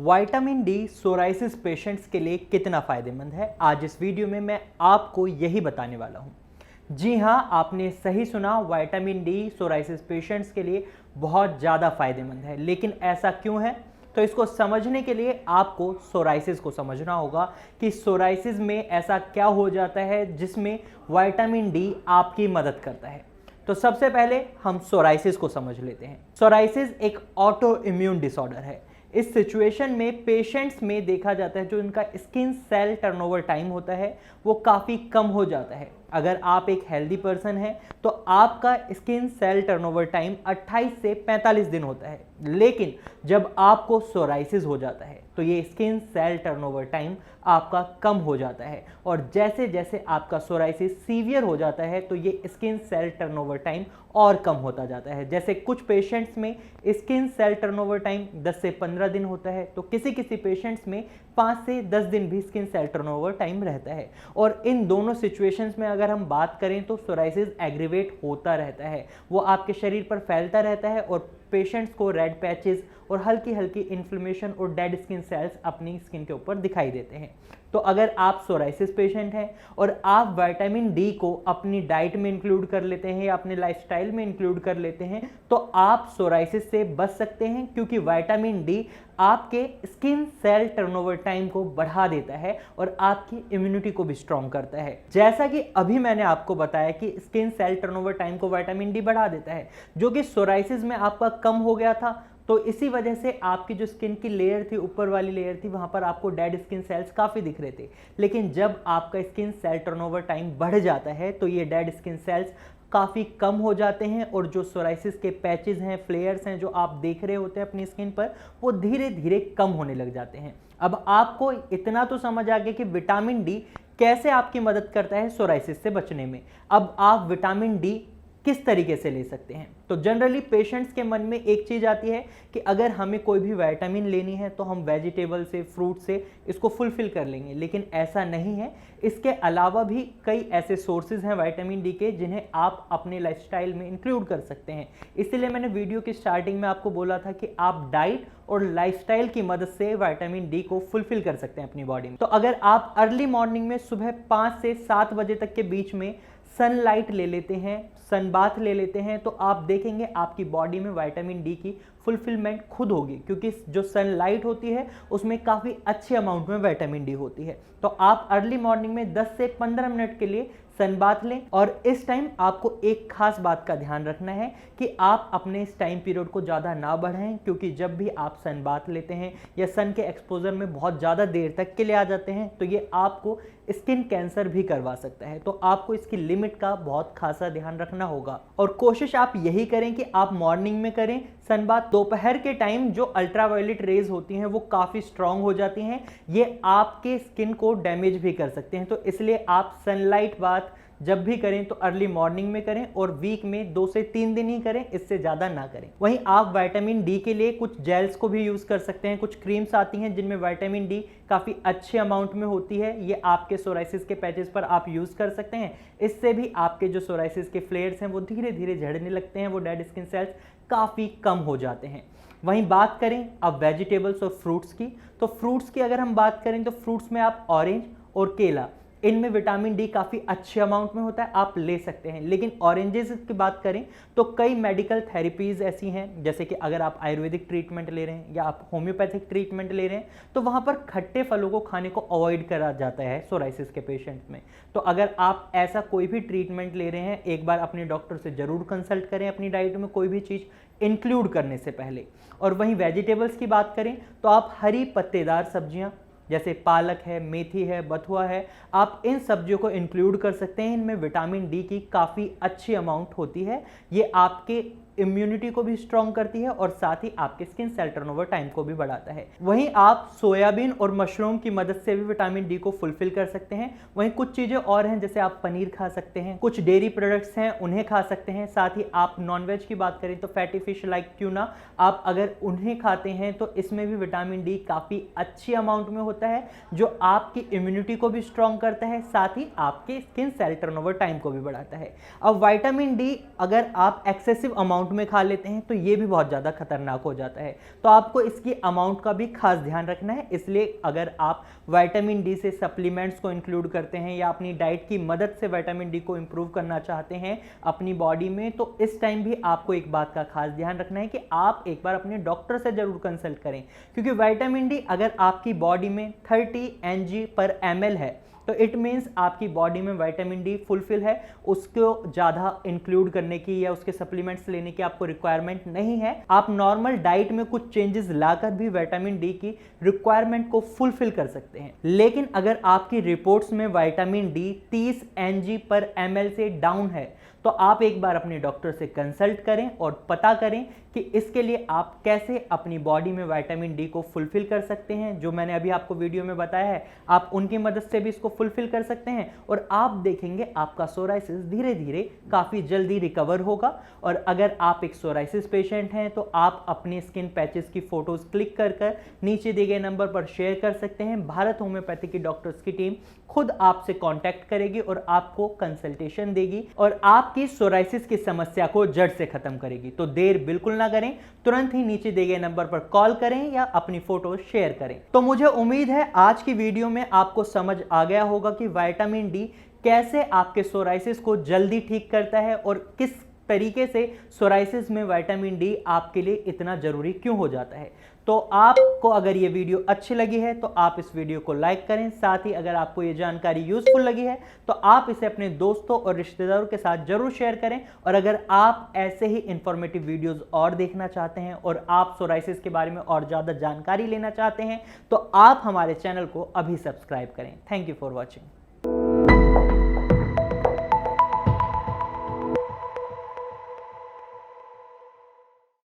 Vitamin D psoriasis patients के लिए कितना फ़ायदेमंद है, आज इस वीडियो में मैं आपको यही बताने वाला हूं। जी हाँ, आपने सही सुना, विटामिन डी सोराइसिस पेशेंट्स के लिए बहुत ज़्यादा फ़ायदेमंद है। लेकिन ऐसा क्यों है? तो इसको समझने के लिए आपको सोराइसिस को समझना होगा कि सोराइसिस में ऐसा क्या हो जाता है जिसमें विटामिन डी आपकी मदद करता है। तो सबसे पहले हम सोराइसिस को समझ लेते हैं। सोराइसिस एक ऑटो इम्यून डिसऑर्डर है। इस सिचुएशन में पेशेंट्स में देखा जाता है जो इनका स्किन सेल टर्नओवर टाइम होता है वो काफ़ी कम हो जाता है। अगर आप एक हेल्दी पर्सन हैं तो आपका स्किन सेल टर्नओवर टाइम 28 से 45 दिन होता है, लेकिन जब आपको सोराइसिस हो जाता है तो ये स्किन सेल टर्नओवर टाइम आपका कम हो जाता है, और जैसे जैसे आपका सोराइसिस सीवियर हो जाता है तो ये स्किन सेल टर्नओवर टाइम और कम होता जाता है। जैसे कुछ पेशेंट्स में स्किन सेल टर्नओवर टाइम 10 से 15 दिन होता है, तो किसी किसी पेशेंट्स में 5 से 10 दिन भी स्किन सेल टर्नओवर टाइम रहता है। और इन दोनों सिचुएशंस में अगर हम बात करें तो सोराइसिस एग्रीवेट होता रहता है, वो आपके शरीर पर फैलता रहता है और पेशेंट्स को रेड पैचेस और हल्की हल्की इन्फ्लेमेशन और डेड स्किन सेल्स अपनी स्किन के ऊपर दिखाई देते हैं। तो अगर आप सोराइसिस पेशेंट हैं और आप विटामिन डी को अपनी डाइट में इंक्लूड कर लेते हैं या अपने लाइफस्टाइल में इंक्लूड कर लेते हैं तो आप सोराइसिस से बच सकते हैं, क्योंकि विटामिन डी आपके स्किन सेल टर्नओवर टाइम को बढ़ा देता है और आपकी इम्यूनिटी को भी स्ट्रॉन्ग करता है। जैसा कि अभी मैंने आपको बताया कि स्किन सेल टर्नओवर टाइम को विटामिन डी बढ़ा देता है, जो कि सोराइसिस में आपका कम हो गया था। तो इसी वजह से आपकी जो स्किन की लेयर थी, ऊपर वाली लेयर थी, वहां पर आपको डेड स्किन सेल्स काफ़ी दिख रहे थे। लेकिन जब आपका स्किन सेल टर्नओवर टाइम बढ़ जाता है तो ये डेड स्किन सेल्स काफ़ी कम हो जाते हैं और जो सोराइसिस के पैचेस हैं, फ्लेयर्स हैं जो आप देख रहे होते हैं अपनी स्किन पर, वो धीरे धीरे कम होने लग जाते हैं। अब आपको इतना तो समझ आ गया कि विटामिन डी कैसे आपकी मदद करता है सोराइसिस से बचने में। अब आप विटामिन डी किस तरीके से ले सकते हैं? तो जनरली पेशेंट्स के मन में एक चीज़ आती है कि अगर हमें कोई भी विटामिन लेनी है तो हम वेजिटेबल से, फ्रूट से इसको फुलफिल कर लेंगे, लेकिन ऐसा नहीं है। इसके अलावा भी कई ऐसे सोर्सेज हैं विटामिन डी के जिन्हें आप अपने लाइफस्टाइल में इंक्लूड कर सकते हैं। इसलिए मैंने वीडियो की स्टार्टिंग में आपको बोला था कि आप डाइट और लाइफस्टाइल की मदद से विटामिन डी को फुलफिल कर सकते हैं अपनी बॉडी में। तो अगर आप अर्ली मॉर्निंग में सुबह 5 से 7 बजे तक के बीच में सनलाइट ले लेते हैं, सन बाथ ले लेते हैं, तो आप देखेंगे आपकी बॉडी में विटामिन डी की फुलफिलमेंट खुद होगी, क्योंकि जो सनलाइट होती है उसमें काफ़ी अच्छे अमाउंट में विटामिन डी होती है। तो आप अर्ली मॉर्निंग में 10 से 15 मिनट के लिए सन बाथ लें। और इस टाइम आपको एक खास बात का ध्यान रखना है कि आप अपने इस टाइम पीरियड को ज़्यादा ना बढ़ाएं, क्योंकि जब भी आप सन बाथ लेते हैं या सन के एक्सपोजर में बहुत ज़्यादा देर तक के लिए आ जाते हैं तो ये आपको स्किन कैंसर भी करवा सकता है। तो आपको इसकी लिमिट का बहुत खासा ध्यान रखना होगा और कोशिश आप यही करें कि आप मॉर्निंग में करें सन बाथ। दोपहर के टाइम जो अल्ट्रावायलेट रेज होती हैं वो काफ़ी स्ट्रांग हो जाती हैं, ये आपके स्किन को डैमेज भी कर सकते हैं। तो इसलिए आप सनलाइट बाथ जब भी करें तो अर्ली मॉर्निंग में करें और वीक में 2 से 3 दिन ही करें, इससे ज़्यादा ना करें। वहीं आप विटामिन डी के लिए कुछ जेल्स को भी यूज़ कर सकते हैं। कुछ क्रीम्स आती हैं जिनमें विटामिन डी काफ़ी अच्छे अमाउंट में होती है, ये आपके सोराइसिस के पैचेस पर आप यूज़ कर सकते हैं। इससे भी आपके जो सोराइसिस के फ्लेयर्स हैं वो धीरे धीरे झड़ने लगते हैं, वो डेड स्किन सेल्स काफ़ी कम हो जाते हैं। वहीं बात करें अब वेजिटेबल्स और फ्रूट्स की, तो फ्रूट्स की अगर हम बात करें तो फ्रूट्स में आप ऑरेंज और केला, इनमें विटामिन डी काफ़ी अच्छे अमाउंट में होता है, आप ले सकते हैं। लेकिन ऑरेंजेस की बात करें तो कई मेडिकल थेरेपीज़ ऐसी हैं, जैसे कि अगर आप आयुर्वेदिक ट्रीटमेंट ले रहे हैं या आप होम्योपैथिक ट्रीटमेंट ले रहे हैं तो वहाँ पर खट्टे फलों को खाने को अवॉइड करा जाता है सोराइसिस के पेशेंट्स में। तो अगर आप ऐसा कोई भी ट्रीटमेंट ले रहे हैं, एक बार अपने डॉक्टर से ज़रूर कंसल्ट करें अपनी डाइट में कोई भी चीज़ इंक्लूड करने से पहले। और वहीं वेजिटेबल्स की बात करें तो आप हरी पत्तेदार सब्जियाँ जैसे पालक है, मेथी है, बथुआ है, आप इन सब्जियों को इंक्लूड कर सकते हैं। इनमें विटामिन डी की काफ़ी अच्छी अमाउंट होती है, ये आपके इम्यूनिटी को भी स्ट्रॉन्ग करती है और साथ ही आपके स्किन सेल टर्नओवर टाइम को भी बढ़ाता है। वहीं आप सोयाबीन और मशरूम की मदद से भी विटामिन डी को फुलफिल कर सकते हैं। वहीं कुछ चीज़ें और हैं, जैसे आप पनीर खा सकते हैं, कुछ डेयरी प्रोडक्ट्स हैं उन्हें खा सकते हैं। साथ ही आप नॉनवेज की बात करें तो फैटी फिश लाइक ट्यूना, आप अगर उन्हें खाते हैं तो इसमें भी विटामिन डी काफ़ी अच्छी अमाउंट में होता है, जो आपकी इम्यूनिटी को भी स्ट्रॉन्ग करता है, साथ ही आपके स्किन सेल टर्नओवर टाइम को भी बढ़ाता है। अब विटामिन डी अगर आप एक्सेसिव अमाउंट अमाउंट में खा लेते हैं तो ये भी बहुत ज़्यादा खतरनाक हो जाता है। तो आपको इसकी अमाउंट का भी खास ध्यान रखना है। इसलिए अगर आप विटामिन डी से सप्लीमेंट्स को इंक्लूड करते हैं या अपनी डाइट की मदद से विटामिन डी को इंप्रूव करना चाहते हैं अपनी बॉडी में, तो इस टाइम भी आपको एक बात का खास ध्यान रखना है कि आप एक बार अपने डॉक्टर से जरूर कंसल्ट करें, क्योंकि विटामिन डी अगर आपकी बॉडी में 30 mg/ml है तो इट मीन्स आपकी बॉडी में विटामिन डी फुलफिल है, उसको ज़्यादा इंक्लूड करने की या उसके सप्लीमेंट्स लेने की आपको रिक्वायरमेंट नहीं है। आप नॉर्मल डाइट में कुछ चेंजेस लाकर भी विटामिन डी की रिक्वायरमेंट को फुलफिल कर सकते हैं। लेकिन अगर आपकी रिपोर्ट्स में विटामिन डी 30 mg/ml से डाउन है तो आप एक बार अपने डॉक्टर से कंसल्ट करें और पता करें कि इसके लिए आप कैसे अपनी बॉडी में विटामिन डी को फुलफिल कर सकते हैं। जो मैंने अभी आपको वीडियो में बताया है, आप उनकी मदद से भी इसको फुलफिल कर सकते हैं और आप देखेंगे आपका सोराइसिस धीरे धीरे काफ़ी जल्दी रिकवर होगा। और अगर आप एक सोराइसिस पेशेंट हैं तो आप अपने स्किन पैचेस की फोटोज क्लिक कर नीचे दिए गए नंबर पर शेयर कर सकते हैं। भारत होम्योपैथी की डॉक्टर्स की टीम खुद आपसे कांटेक्ट करेगी और आपको कंसल्टेशन देगी और आपकी सोराइसिस की समस्या को जड़ से खत्म करेगी। तो देर बिल्कुल ना करें, तुरंत ही नीचे दिए गए नंबर पर कॉल करें या अपनी फोटो शेयर करें। तो मुझे उम्मीद है आज की वीडियो में आपको समझ आ गया होगा कि विटामिन डी कैसे आपके सोराइसिस को जल्दी ठीक करता है और किस तरीके से सोराइसिस में विटामिन डी आपके लिए इतना जरूरी क्यों हो जाता है। तो आपको अगर ये वीडियो अच्छी लगी है तो आप इस वीडियो को लाइक करें। साथ ही अगर आपको ये जानकारी यूजफुल लगी है तो आप इसे अपने दोस्तों और रिश्तेदारों के साथ जरूर शेयर करें। और अगर आप ऐसे ही इंफॉर्मेटिव वीडियोस और देखना चाहते हैं और आप सोराइसिस के बारे में और ज़्यादा जानकारी लेना चाहते हैं तो आप हमारे चैनल को अभी सब्सक्राइब करें। Thank you for watching.